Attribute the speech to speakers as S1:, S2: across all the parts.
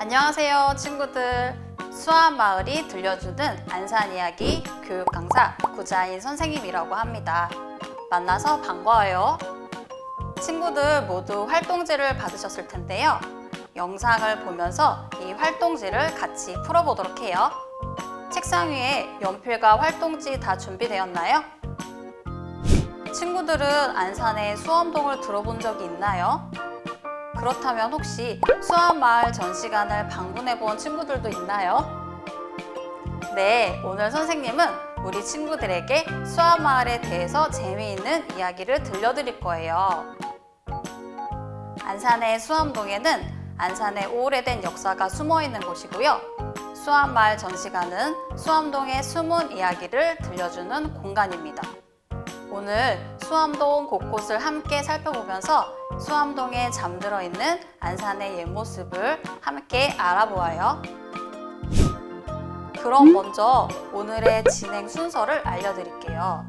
S1: 안녕하세요 친구들. 수아마을이 들려주는 안산 이야기 교육 강사 구자인 선생님이라고 합니다. 만나서 반가워요. 친구들 모두 활동지를 받으셨을 텐데요. 영상을 보면서 이 활동지를 같이 풀어보도록 해요. 책상 위에 연필과 활동지 다 준비되었나요? 친구들은 안산의 수암동을 들어본 적이 있나요? 그렇다면 혹시 수암마을 전시관을 방문해 본 친구들도 있나요? 네, 오늘 선생님은 우리 친구들에게 수암마을에 대해서 재미있는 이야기를 들려드릴 거예요. 안산의 수암동에는 안산의 오래된 역사가 숨어 있는 곳이고요. 수암마을 전시관은 수암동의 숨은 이야기를 들려주는 공간입니다. 오늘 수암동 곳곳을 함께 살펴보면서 수암동에 잠들어 있는 안산의 옛 모습을 함께 알아보아요. 그럼 먼저 오늘의 진행 순서를 알려드릴게요.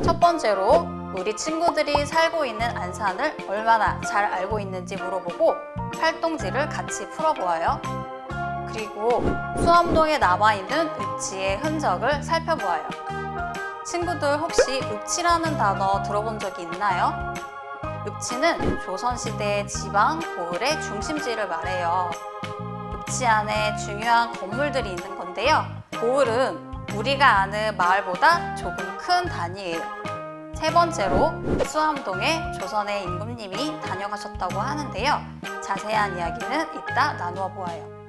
S1: 첫 번째로 우리 친구들이 살고 있는 안산을 얼마나 잘 알고 있는지 물어보고 활동지를 같이 풀어보아요. 그리고 수암동에 남아있는 읍지의 흔적을 살펴보아요. 친구들 혹시 읍지라는 단어 들어본 적이 있나요? 읍지는 조선시대의 지방 고을의 중심지를 말해요. 읍지 안에 중요한 건물들이 있는 건데요. 고을은 우리가 아는 마을보다 조금 큰 단위예요. 세 번째로 수암동에 조선의 임금님이 다녀가셨다고 하는데요. 자세한 이야기는 이따 나누어 보아요.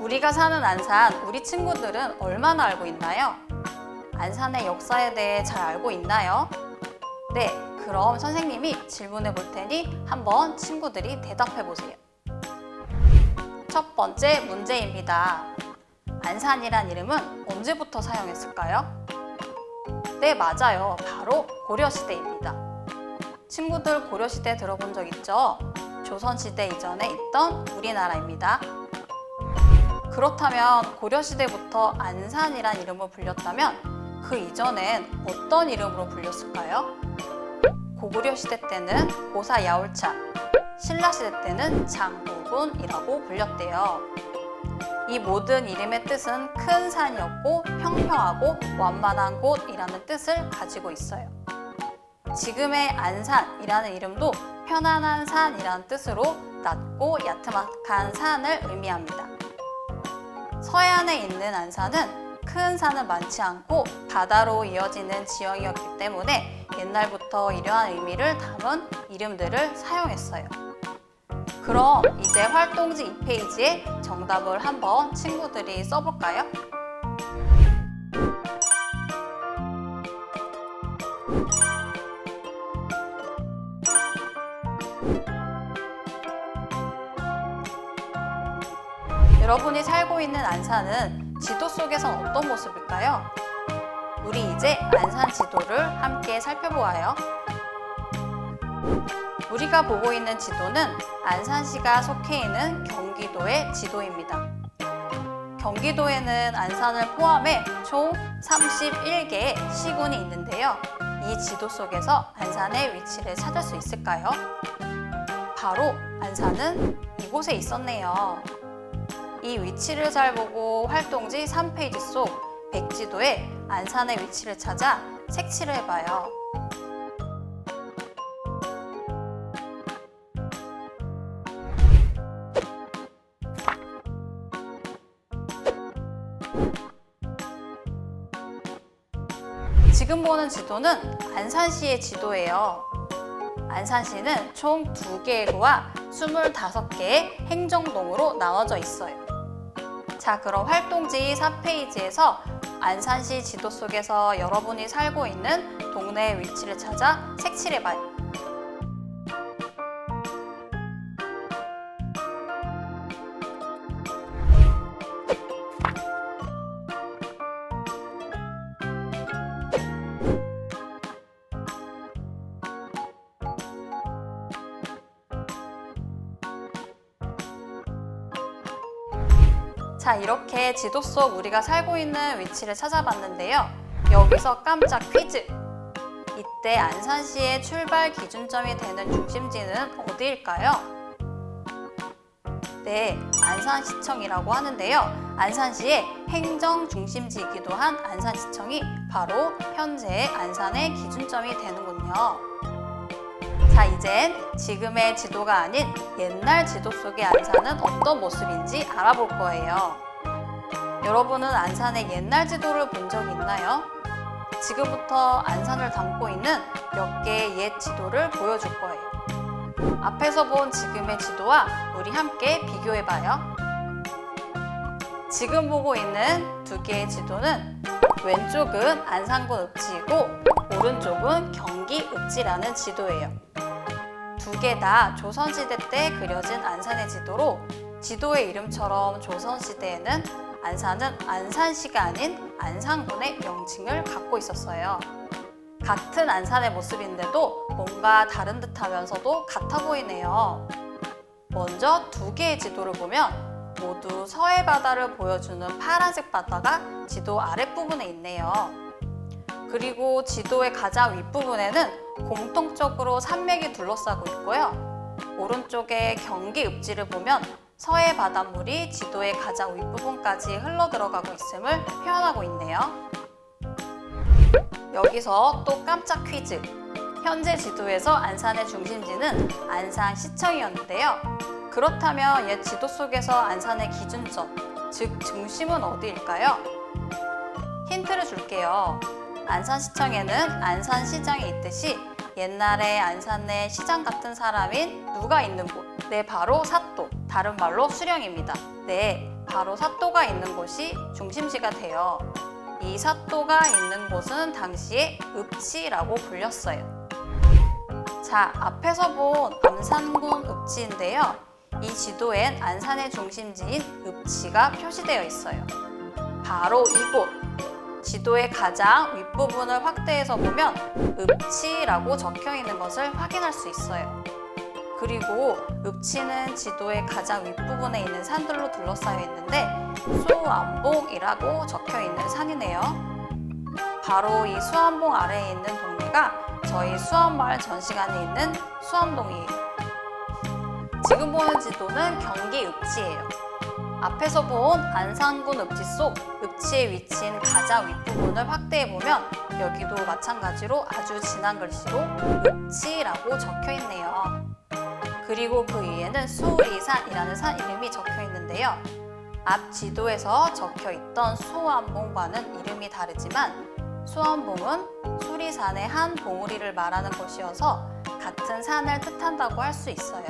S1: 우리가 사는 안산, 우리 친구들은 얼마나 알고 있나요? 안산의 역사에 대해 잘 알고 있나요? 네, 그럼 선생님이 질문해 볼 테니 한번 친구들이 대답해 보세요. 첫 번째 문제입니다. 안산이란 이름은 언제부터 사용했을까요? 네, 맞아요. 바로 고려시대입니다. 친구들 고려시대 들어본 적 있죠? 조선시대 이전에 있던 우리나라입니다. 그렇다면 고려시대부터 안산이란 이름으로 불렸다면 그 이전엔 어떤 이름으로 불렸을까요? 고구려시대 때는 고사야울차, 신라시대 때는 장구군이라고 불렸대요. 이 모든 이름의 뜻은 큰 산이었고 평평하고 완만한 곳이라는 뜻을 가지고 있어요. 지금의 안산이라는 이름도 편안한 산이라는 뜻으로 낮고 야트막한 산을 의미합니다. 서해안에 있는 안산은 큰 산은 많지 않고 바다로 이어지는 지형이었기 때문에 옛날부터 이러한 의미를 담은 이름들을 사용했어요. 그럼 이제 활동지 2페이지에 정답을 한번 친구들이 써볼까요? 여러분이 살고 있는 안산은 지도 속에선 어떤 모습일까요? 우리 이제 안산 지도를 함께 살펴보아요. 우리가 보고 있는 지도는 안산시가 속해 있는 경기도의 지도입니다. 경기도에는 안산을 포함해 총 31개의 시군이 있는데요. 이 지도 속에서 안산의 위치를 찾을 수 있을까요? 바로 안산은 이곳에 있었네요. 이 위치를 잘 보고 활동지 3페이지 속 백지도에 안산의 위치를 찾아 색칠을 해봐요. 지금 보는 지도는 안산시의 지도예요. 안산시는 총 2개의 구와 25개의 행정동으로 나눠져 있어요. 자, 그럼 활동지 4페이지에서 안산시 지도 속에서 여러분이 살고 있는 동네의 위치를 찾아 색칠해봐요. 자, 이렇게 지도 속 우리가 살고 있는 위치를 찾아봤는데요. 여기서 깜짝 퀴즈! 이때 안산시의 출발 기준점이 되는 중심지는 어디일까요? 네, 안산시청이라고 하는데요. 안산시의 행정 중심지이기도 한 안산시청이 바로 현재 안산의 기준점이 되는군요. 자, 이젠 지금의 지도가 아닌 옛날 지도 속의 안산은 어떤 모습인지 알아볼 거예요. 여러분은 안산의 옛날 지도를 본 적이 있나요? 지금부터 안산을 담고 있는 몇 개의 옛 지도를 보여줄 거예요. 앞에서 본 지금의 지도와 우리 함께 비교해봐요. 지금 보고 있는 두 개의 지도는 왼쪽은 안산군 읍지이고 오른쪽은 경기 읍지라는 지도예요. 두 개 다 조선시대 때 그려진 안산의 지도로 지도의 이름처럼 조선시대에는 안산은 안산시가 아닌 안산군의 명칭을 갖고 있었어요. 같은 안산의 모습인데도 뭔가 다른 듯 하면서도 같아 보이네요. 먼저 두 개의 지도를 보면 모두 서해 바다를 보여주는 파란색 바다가 지도 아랫부분에 있네요. 그리고 지도의 가장 윗부분에는 공통적으로 산맥이 둘러싸고 있고요. 오른쪽에 경기 읍지를 보면 서해 바닷물이 지도의 가장 윗부분까지 흘러들어가고 있음을 표현하고 있네요. 여기서 또 깜짝 퀴즈! 현재 지도에서 안산의 중심지는 안산시청이었는데요. 그렇다면 옛 지도 속에서 안산의 기준점, 즉 중심은 어디일까요? 힌트를 줄게요. 안산시청에는 안산시장이 있듯이 옛날에 안산 내 시장 같은 사람인 누가 있는 곳, 네, 바로 사또, 다른 말로 수령입니다. 네, 바로 사또가 있는 곳이 중심지가 돼요. 이 사또가 있는 곳은 당시에 읍지라고 불렸어요. 자, 앞에서 본 안산군 읍지인데요. 이 지도엔 안산의 중심지인 읍지가 표시되어 있어요. 바로 이곳! 지도의 가장 윗부분을 확대해서 보면 읍지라고 적혀 있는 것을 확인할 수 있어요. 그리고 읍지는 지도의 가장 윗부분에 있는 산들로 둘러싸여 있는데 수암봉이라고 적혀 있는 산이네요. 바로 이 수암봉 아래에 있는 동네가 저희 수암마을 전시관에 있는 수암동이에요. 지금 보는 지도는 경기 읍지예요. 앞에서 본 안산군 읍지 속 읍지에 위치한 가장 윗부분을 확대해보면 여기도 마찬가지로 아주 진한 글씨로 읍지라고 적혀 있네요. 그리고 그 위에는 수리산이라는 산 이름이 적혀 있는데요. 앞 지도에서 적혀 있던 수암봉과는 이름이 다르지만 수암봉은 수리산의 한 봉우리를 말하는 것이어서 같은 산을 뜻한다고 할 수 있어요.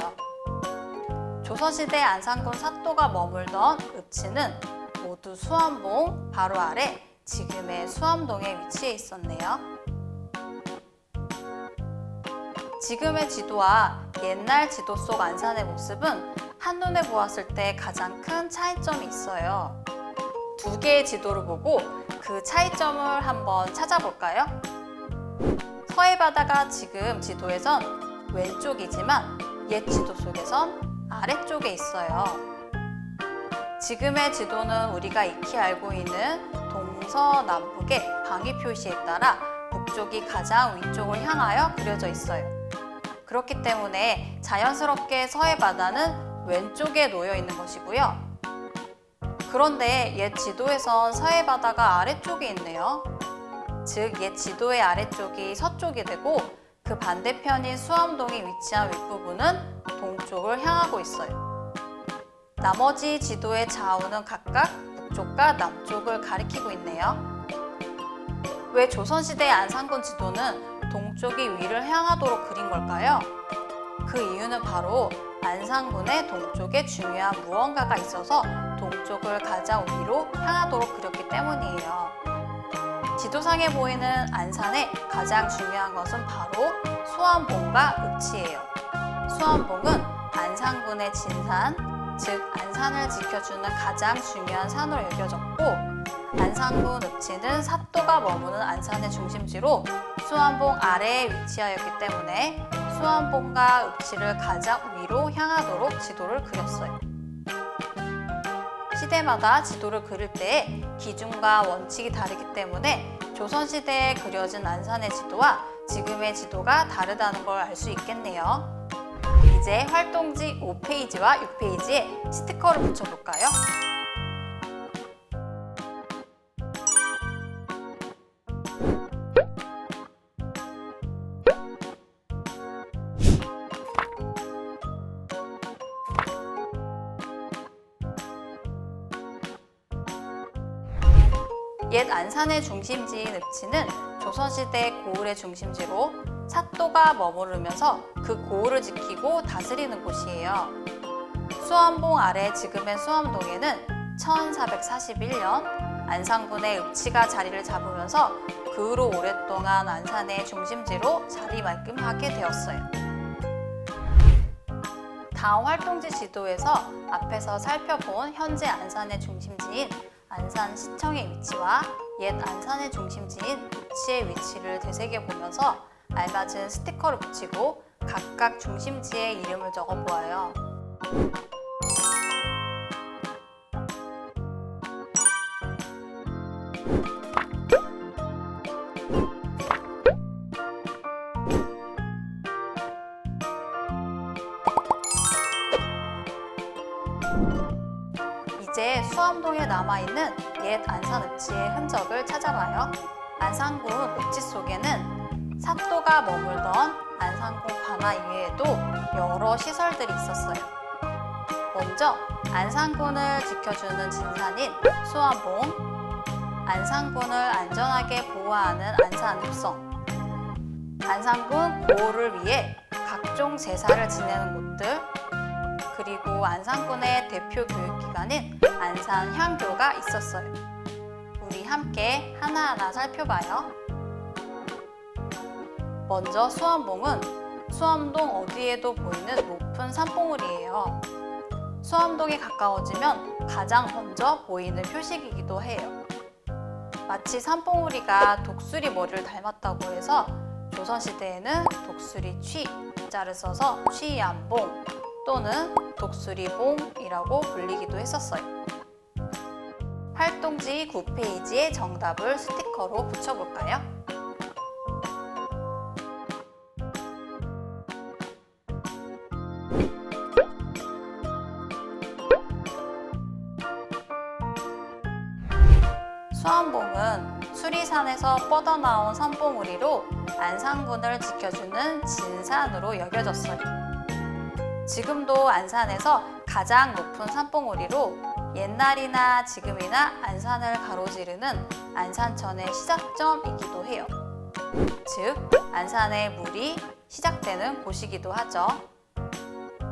S1: 조선시대 안산군 사또가 머물던 읍지는 모두 수암봉 바로 아래 지금의 수암동에 위치해 있었네요. 지금의 지도와 옛날 지도 속 안산의 모습은 한눈에 보았을 때 가장 큰 차이점이 있어요. 두 개의 지도를 보고 그 차이점을 한번 찾아볼까요? 서해 바다가 지금 지도에선 왼쪽이지만 옛 지도 속에선 아래쪽에 있어요. 지금의 지도는 우리가 익히 알고 있는 동서남북의 방위 표시에 따라 북쪽이 가장 위쪽을 향하여 그려져 있어요. 그렇기 때문에 자연스럽게 서해 바다는 왼쪽에 놓여 있는 것이고요. 그런데 옛 지도에선 서해 바다가 아래쪽에 있네요. 즉, 옛 지도의 아래쪽이 서쪽이 되고 그 반대편인 수암동이 위치한 윗부분은 동쪽을 향하고 있어요. 나머지 지도의 좌우는 각각 북쪽과 남쪽을 가리키고 있네요. 왜 조선시대 안산군 지도는 동쪽이 위를 향하도록 그린 걸까요? 그 이유는 바로 안산군의 동쪽에 중요한 무언가가 있어서 동쪽을 가장 위로 향하도록 그렸기 때문이에요. 지도상에 보이는 안산의 가장 중요한 것은 바로 수암봉과 읍지예요. 수암봉은 안산군의 진산, 즉 안산을 지켜주는 가장 중요한 산으로 여겨졌고, 안산군 읍지는 사또가 머무는 안산의 중심지로 수암봉 아래에 위치하였기 때문에 수암봉과 읍지를 가장 위로 향하도록 지도를 그렸어요. 시대마다 지도를 그릴 때 기준과 원칙이 다르기 때문에 조선시대에 그려진 안산의 지도와 지금의 지도가 다르다는 걸 알 수 있겠네요. 이제 활동지 5페이지와 6페이지에 스티커를 붙여볼까요? 옛 안산의 중심지인 읍지는 조선시대 고을의 중심지로 사또가 머무르면서 그 고을을 지키고 다스리는 곳이에요. 수암봉 아래 지금의 수암동에는 1441년 안산군의 읍지가 자리를 잡으면서 그 후로 오랫동안 안산의 중심지로 자리매김하게 되었어요. 다음 활동지 지도에서 앞에서 살펴본 현재 안산의 중심지인 안산시청의 위치와 옛 안산의 중심지인 읍지의 위치를 되새겨보면서 알맞은 스티커를 붙이고 각각 중심지의 이름을 적어보아요. 이제 수암동에 남아있는 옛 안산 읍지의 흔적을 찾아봐요. 안산군 읍지 속에는 사또가 머물던 안산군 관아 이외에도 여러 시설들이 있었어요. 먼저 안산군을 지켜주는 진산인 수암봉, 안산군을 안전하게 보호하는 안산읍성, 안산군 보호를 위해 각종 제사를 지내는 곳들, 그리고 안산군의 대표 교육기관인 안산향교가 있었어요. 우리 함께 하나하나 살펴봐요. 먼저 수암봉은 수암동 어디에도 보이는 높은 산봉우리예요. 수암동에 가까워지면 가장 먼저 보이는 표식이기도 해요. 마치 산봉우리가 독수리 머리를 닮았다고 해서 조선시대에는 독수리 취자를 써서 취암봉 또는 독수리봉이라고 불리기도 했었어요. 활동지 9페이지에 정답을 스티커로 붙여볼까요? 수암봉은 수리산에서 뻗어나온 산봉우리로 안산군을 지켜주는 진산으로 여겨졌어요. 지금도 안산에서 가장 높은 산봉우리로 옛날이나 지금이나 안산을 가로지르는 안산천의 시작점이기도 해요. 즉, 안산의 물이 시작되는 곳이기도 하죠.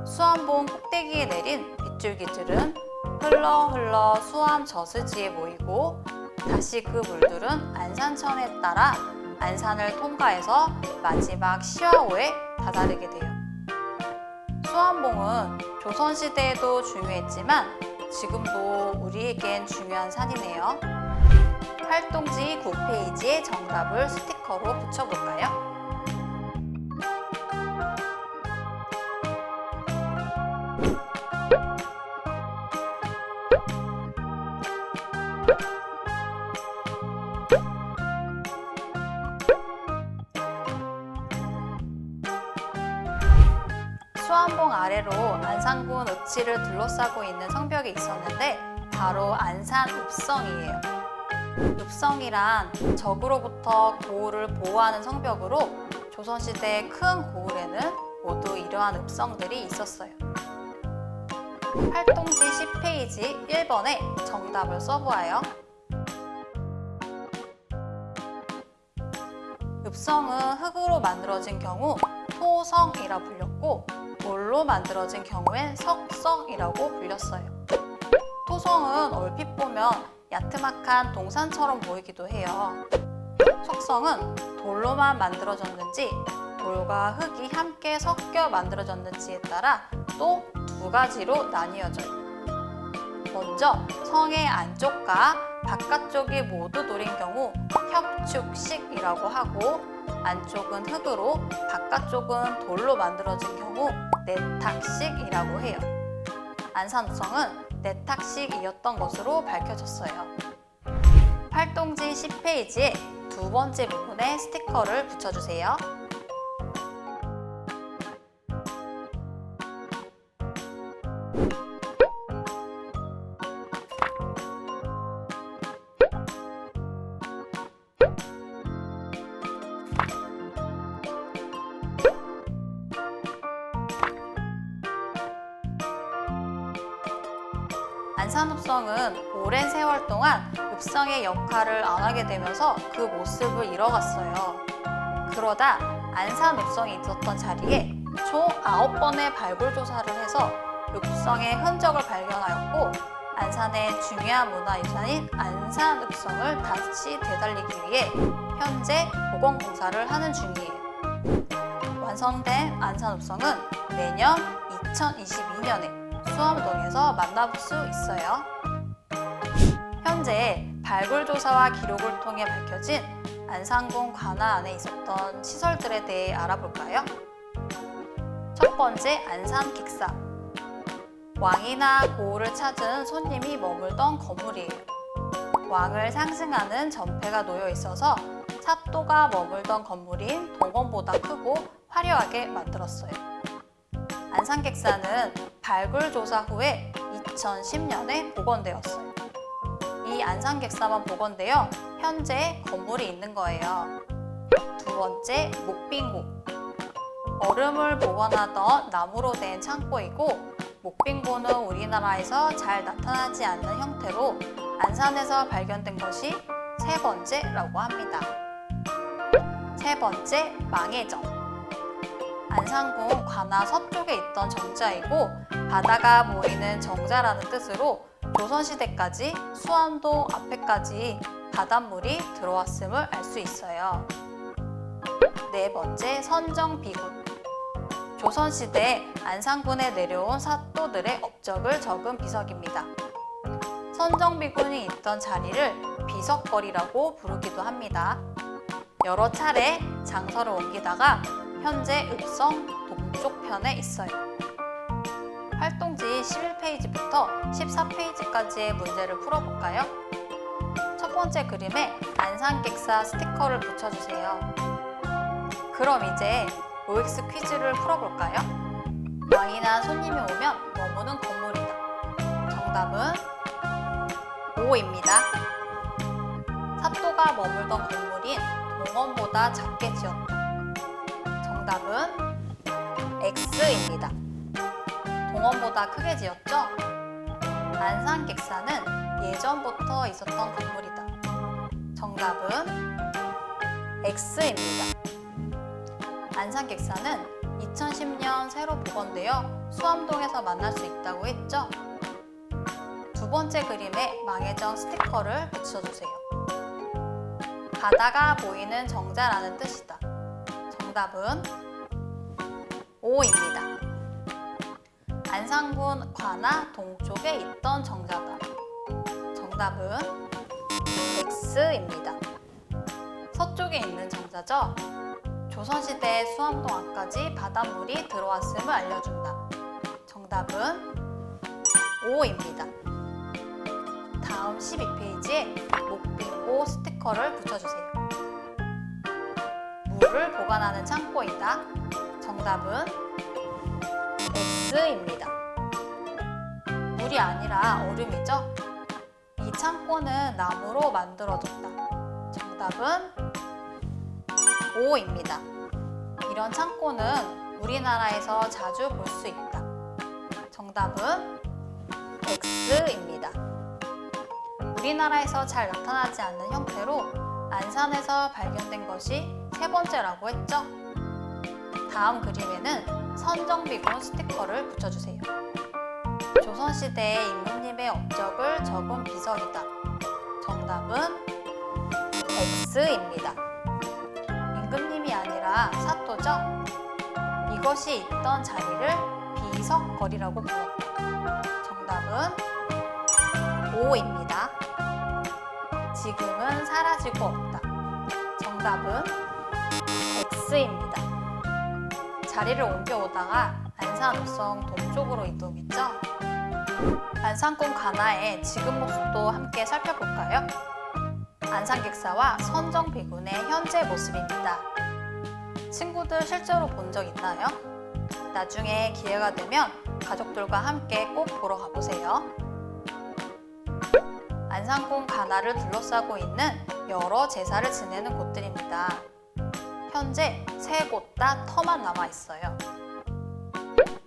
S1: 수암봉 꼭대기에 내린 빗줄기들은 흘러 수암 저수지에 모이고 다시 그 물들은 안산천에 따라 안산을 통과해서 마지막 시화호에 다다르게 돼요. 수암봉은 조선시대에도 중요했지만 지금도 우리에겐 중요한 산이네요. 활동지 9페이지에 정답을 스티커로 붙여볼까요? 수암봉 아래로 안산군 읍지를 둘러싸고 있는 성벽이 있었는데 바로 안산읍성이에요. 읍성이란 적으로부터 고을을 보호하는 성벽으로 조선시대 큰 고을에는 모두 이러한 읍성들이 있었어요. 활동지 10페이지 1번에 정답을 써보아요. 읍성은 흙으로 만들어진 경우 토성이라 불렸고 돌로 만들어진 경우엔 석성이라고 불렸어요. 토성은 얼핏 보면 야트막한 동산처럼 보이기도 해요. 석성은 돌로만 만들어졌는지 돌과 흙이 함께 섞여 만들어졌는지에 따라 또 두 가지로 나뉘어져요. 먼저 성의 안쪽과 바깥쪽이 모두 돌인 경우 협축식이라고 하고 안쪽은 흙으로 바깥쪽은 돌로 만들어진 경우 내탁식이라고 해요. 안산읍성은 내탁식이었던 것으로 밝혀졌어요. 활동지 10페이지에 두 번째 부분에 스티커를 붙여주세요. 안산읍성은 오랜 세월 동안 읍성의 역할을 안 하게 되면서 그 모습을 잃어갔어요. 그러다 안산읍성이 있었던 자리에 총 9번의 발굴 조사를 해서 읍성의 흔적을 발견하였고 안산의 중요한 문화유산인 안산읍성을 다시 되살리기 위해 현재 복원공사를 하는 중이에요. 완성된 안산읍성은 내년 2022년에 수암동에서 만나볼 수 있어요. 현재 발굴조사와 기록을 통해 밝혀진 안산군 관아 안에 있었던 시설들에 대해 알아볼까요? 첫 번째, 안산 객사. 왕이나 고우를 찾은 손님이 머물던 건물이에요. 왕을 상징하는 전패가 놓여 있어서 사또가 머물던 건물인 동원보다 크고 화려하게 만들었어요. 안산객사는 발굴 조사 후에 2010년에 복원되었어요. 이 안산객사만 복원되어 현재 건물이 있는 거예요. 두 번째, 목빙고. 얼음을 보관하던 나무로 된 창고이고 목빙고는 우리나라에서 잘 나타나지 않는 형태로 안산에서 발견된 것이 세 번째라고 합니다. 세 번째, 망해정. 안산군 관아 서쪽에 있던 정자이고 바다가 보이는 정자라는 뜻으로 조선시대까지 수암동 앞에까지 바닷물이 들어왔음을 알 수 있어요. 네 번째, 선정비군. 조선시대 안산군에 내려온 사또들의 업적을 적은 비석입니다. 선정비군이 있던 자리를 비석거리라고 부르기도 합니다. 여러 차례 장소를 옮기다가 현재 읍성 동쪽 편에 있어요. 활동지 11페이지부터 14페이지까지의 문제를 풀어볼까요? 첫 번째 그림에 안산객사 스티커를 붙여주세요. 그럼 이제 OX 퀴즈를 풀어볼까요? 왕이나 손님이 오면 머무는 건물이다. 정답은 O입니다. 사또가 머물던 건물인 동원보다 작게 지었다. 정답은 X입니다. 동원보다 크게 지었죠? 안산객사는 예전부터 있었던 건물이다. 정답은 X입니다. 안산객사는 2010년 새로 복원되어 수암동에서 만날 수 있다고 했죠? 두 번째 그림에 망해정 스티커를 붙여주세요. 바다가 보이는 정자라는 뜻이다. 정답은 O입니다. 안산군 관아 동쪽에 있던 정자다. 정답은 X입니다. 서쪽에 있는 정자죠? 조선시대 수암동 앞까지 바닷물이 들어왔음을 알려준다. 정답은 O입니다. 다음 12페이지에 목빙고 스티커를 붙여주세요. 물을 보관하는 창고이다. 정답은 X입니다. 물이 아니라 얼음이죠? 이 창고는 나무로 만들어졌다. 정답은 O입니다. 이런 창고는 우리나라에서 자주 볼 수 있다. 정답은 X입니다. 우리나라에서 잘 나타나지 않는 형태로 안산에서 발견된 것이 세 번째라고 했죠? 다음 그림에는 선정비군 스티커를 붙여주세요. 조선시대의 임금님의 업적을 적은 비석이다. 정답은 X입니다. 임금님이 아니라 사또죠? 이것이 있던 자리를 비석거리라고 불렀다. 정답은 O입니다. 지금은 사라지고 없다. 정답은 X입니다. 자리를 옮겨오다가 안산읍성 동쪽으로 이동했죠? 안산군 관아의 지금 모습도 함께 살펴볼까요? 안산객사와 선정비군의 현재 모습입니다. 친구들 실제로 본 적 있나요? 나중에 기회가 되면 가족들과 함께 꼭 보러 가보세요. 안산궁 관아를 둘러싸고 있는 여러 제사를 지내는 곳들입니다. 현재 3곳 다 터만 남아 있어요.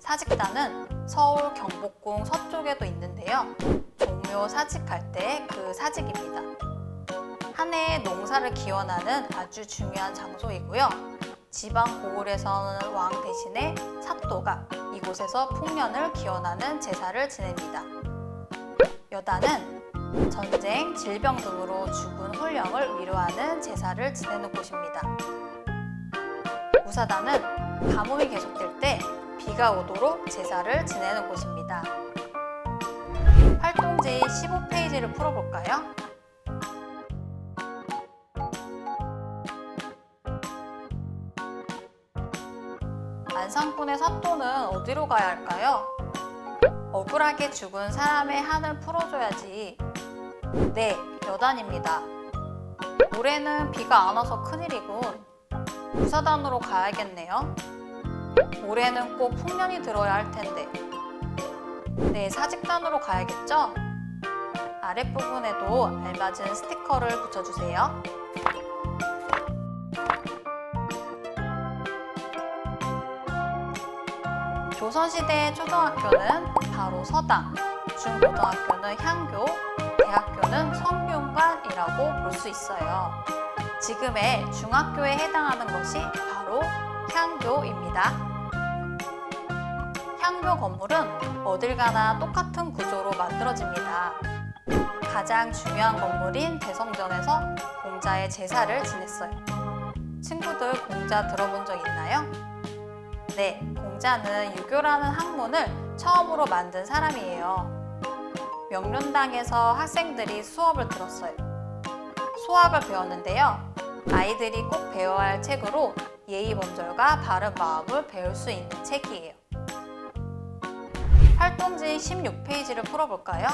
S1: 사직단은 서울 경복궁 서쪽에도 있는데요. 종묘 사직할 때 그 사직입니다. 한 해의 농사를 기원하는 아주 중요한 장소이고요. 지방 고을에서는 왕 대신에 사또가 이곳에서 풍년을 기원하는 제사를 지냅니다. 여단은 전쟁, 질병 등으로 죽은 혼령을 위로하는 제사를 지내는 곳입니다. 우사단은 가뭄이 계속될 때 비가 오도록 제사를 지내는 곳입니다. 활동지 15페이지를 풀어볼까요? 안산군의 사또는 어디로 가야 할까요? 억울하게 죽은 사람의 한을 풀어줘야지. 네, 여단입니다. 올해는 비가 안 와서 큰일이군. 우사단으로 가야겠네요. 올해는 꼭 풍년이 들어야 할 텐데. 네, 사직단으로 가야겠죠? 아랫부분에도 알맞은 스티커를 붙여주세요. 조선시대의 초등학교는 바로 서당, 중고등학교는 향교, 대학교는 성균관이라고 볼 수 있어요. 지금의 중학교에 해당하는 것이 바로 향교입니다. 향교 건물은 어딜 가나 똑같은 구조로 만들어집니다. 가장 중요한 건물인 대성전에서 공자의 제사를 지냈어요. 친구들 공자 들어본 적 있나요? 네, 공자는 유교라는 학문을 처음으로 만든 사람이에요. 명륜당에서 학생들이 수업을 들었어요. 수학을 배웠는데요. 아이들이 꼭 배워야 할 책으로 예의범절과 바른 마음을 배울 수 있는 책이에요. 활동지 16페이지를 풀어볼까요?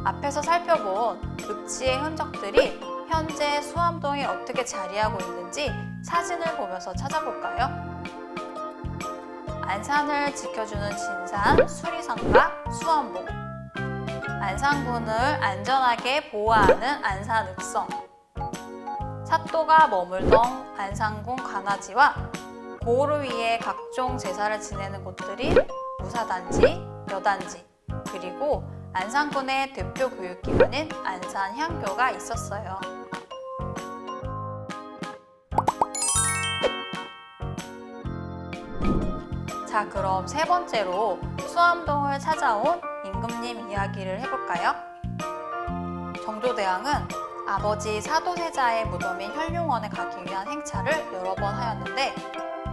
S1: 앞에서 살펴본 읍지의 흔적들이 현재 수암동에 어떻게 자리하고 있는지 사진을 보면서 찾아볼까요? 안산을 지켜주는 진산, 수리상가, 수암봉. 안산군을 안전하게 보호하는 안산읍성. 사또가 머물던 안산군 관아지와 고을 위에 각종 제사를 지내는 곳들이 우사단지, 여단지, 그리고 안산군의 대표 교육기관인 안산향교가 있었어요. 자, 그럼 3번째로 수암동을 찾아온 임금님 이야기를 해볼까요? 정조대왕은 아버지 사도세자의 무덤인 혈룡원에 가기 위한 행차를 여러 번 하였는데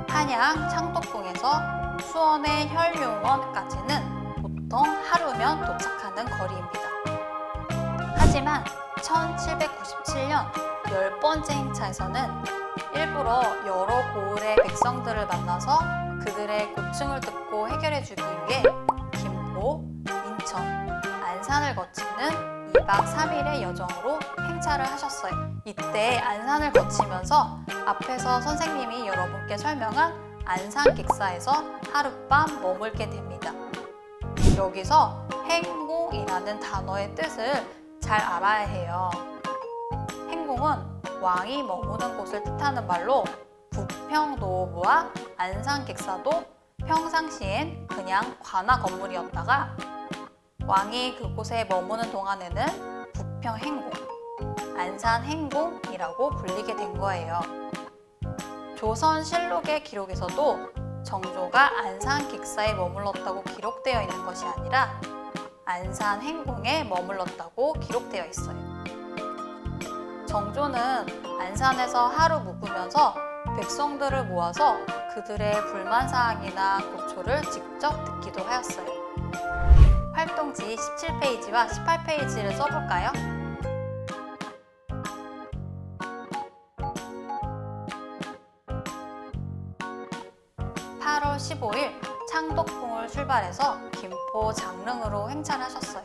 S1: 한양 창덕궁에서 수원의 혈룡원까지는 보통 하루면 도착하는 거리입니다. 하지만 1797년 10번째 행차에서는 일부러 여러 고을의 백성들을 만나서 그들의 고충을 듣고 해결해주기 위해 김포, 인천, 안산을 거치는 2박 3일의 여정으로 행차를 하셨어요. 이때 안산을 거치면서 앞에서 선생님이 여러분께 설명한 안산객사에서 하룻밤 머물게 됩니다. 여기서 행궁이라는 단어의 뜻을 잘 알아야 해요. 행궁은 왕이 머무는 곳을 뜻하는 말로 부평노부와 안산객사도 평상시엔 그냥 관아 건물이었다가 왕이 그곳에 머무는 동안에는 부평행궁, 안산행궁이라고 불리게 된 거예요. 조선실록의 기록에서도 정조가 안산객사에 머물렀다고 기록되어 있는 것이 아니라 안산행궁에 머물렀다고 기록되어 있어요. 정조는 안산에서 하루 묵으면서 백성들을 모아서 그들의 불만사항이나 고초를 직접 듣기도 하였어요. 활동지 17페이지와 18페이지를 써볼까요? 8월 15일 창덕궁을 출발해서 김포 장릉으로 행차하셨어요.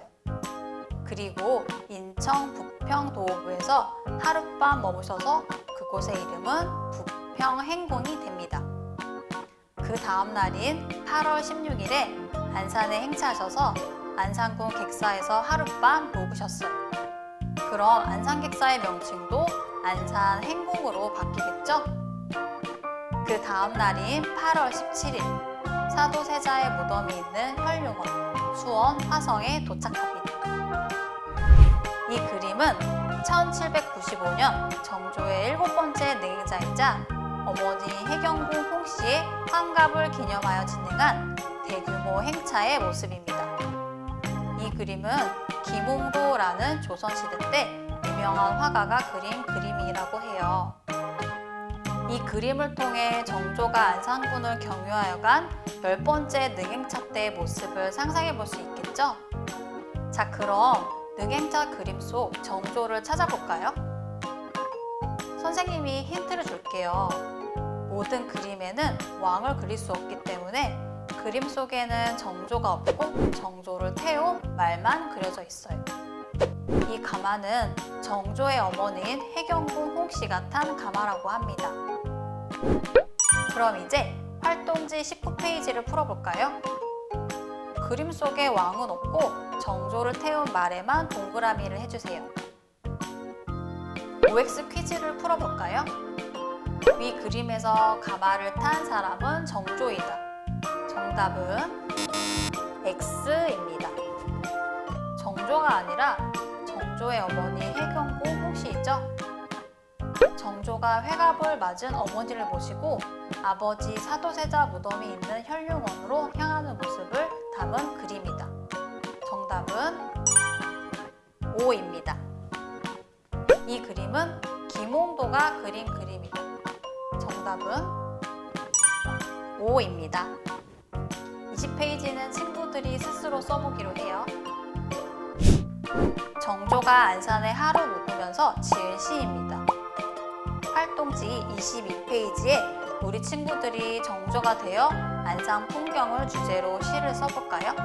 S1: 그리고 인천 부평도호부에서 하룻밤 머무셔서 그곳의 이름은 부평행궁이 됩니다. 그 다음 날인 8월 16일에 안산에 행차하셔서 안산궁 객사에서 하룻밤 묵으셨어요. 그럼 안산 객사의 명칭도 안산 행궁으로 바뀌겠죠? 그 다음 날인 8월 17일 사도세자의 무덤이 있는 혈융원 수원 화성에 도착합니다. 이 그림은 1795년 정조의 7번째 능행자이자 어머니 해경궁 홍씨의 환갑을 기념하여 진행한 대규모 행차의 모습입니다. 이 그림은 김홍도라는 조선시대 때 유명한 화가가 그린 그림이라고 해요. 이 그림을 통해 정조가 안산군을 경유하여 간 10번째 능행차 때의 모습을 상상해 볼 수 있겠죠? 자, 그럼 능행차 그림 속 정조를 찾아볼까요? 선생님이 힌트를 줄게요. 모든 그림에는 왕을 그릴 수 없기 때문에 그림 속에는 정조가 없고 정조를 태운 말만 그려져 있어요. 이 가마는 정조의 어머니인 해경궁 홍씨가 탄 가마라고 합니다. 그럼 이제 활동지 19페이지를 풀어볼까요? 그림 속에 왕은 없고 정조를 태운 말에만 동그라미를 해주세요. OX 퀴즈를 풀어볼까요? 위 그림에서 가마를 탄 사람은 정조이다. 정답은 X입니다. 정조가 아니라 정조의 어머니 해경궁 홍씨이죠. 정조가 회갑을 맞은 어머니를 모시고 아버지 사도세자 무덤이 있는 혈융원으로 향하는 모습을 담은 그림이다. 정답은 O입니다. 이 그림은 김홍도가 그린 그림이다. 정답은 O입니다. 20페이지는 친구들이 스스로 써보기로 해요. 정조가 안산에 하루 묵으면서 지은 시입니다. 활동지 22페이지에 우리 친구들이 정조가 되어 안산 풍경을 주제로 시를 써볼까요?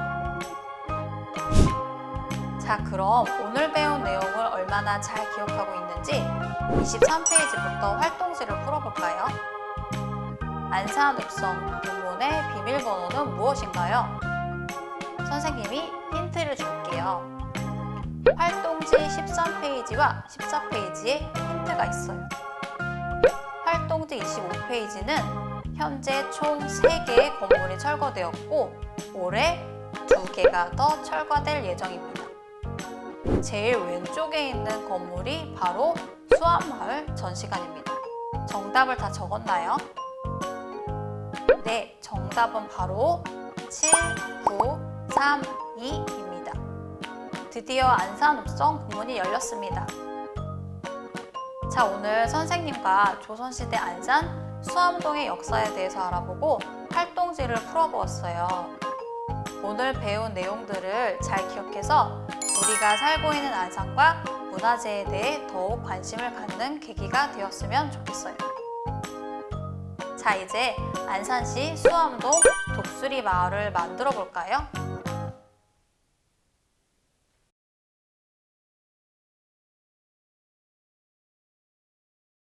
S1: 자, 그럼 오늘 배운 내용을 얼마나 잘 기억하고 있는지 23페이지부터 활동지를 풀어볼까요? 안산 읍성 문문의 비밀번호는 무엇인가요? 선생님이 힌트를 줄게요. 활동지 13페이지와 14페이지에 힌트가 있어요. 활동지 25페이지는 현재 총 3개의 건물이 철거되었고 올해 2개가 더 철거될 예정입니다. 제일 왼쪽에 있는 건물이 바로 수암마을 전시관입니다. 정답을 다 적었나요? 네, 정답은 바로 7932입니다. 드디어 안산 읍성 북문이 열렸습니다. 자, 오늘 선생님과 조선시대 안산 수암동의 역사에 대해서 알아보고 활동지를 풀어보았어요. 오늘 배운 내용들을 잘 기억해서 우리가 살고 있는 안산과 문화재에 대해 더욱 관심을 갖는 계기가 되었으면 좋겠어요. 자, 이제 안산시 수암동 독수리 마을을 만들어 볼까요?